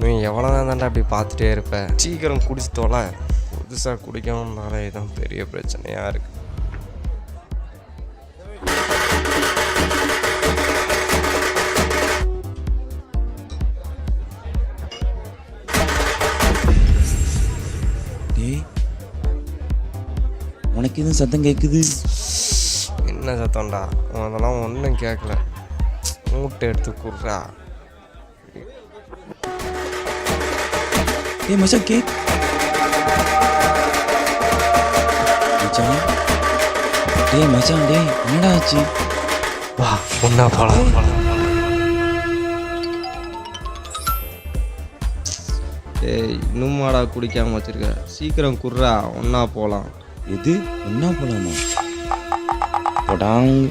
நீ எவ்வளோ தான்டா அப்படி பார்த்துட்டே இருப்ப? சீக்கிரம் குடிச்சு தொலை. புதுசாக குடிக்கணும்னாலே இதுதான் பெரிய பிரச்சனையாக இருக்குது. டேய், உனக்கு எதுவும் சத்தம் கேட்குது? என்ன சத்தம்டா? அதெல்லாம் ஒன்றும் கேட்கல. மூட்டை எடுத்து குடுறா. டேய் மச்சான், மச்சான். டேய் மச்சான், டேய் என்னடா ஆச்சு? வா ஒன்றா போகலாம். ஏய் இன்னுமாடா குடிக்காமல் வச்சுருக்க? சீக்கிரம் குடுறா, ஒன்றா போகலாம். எது ஒன்றா போகலாமா? போடாங்க.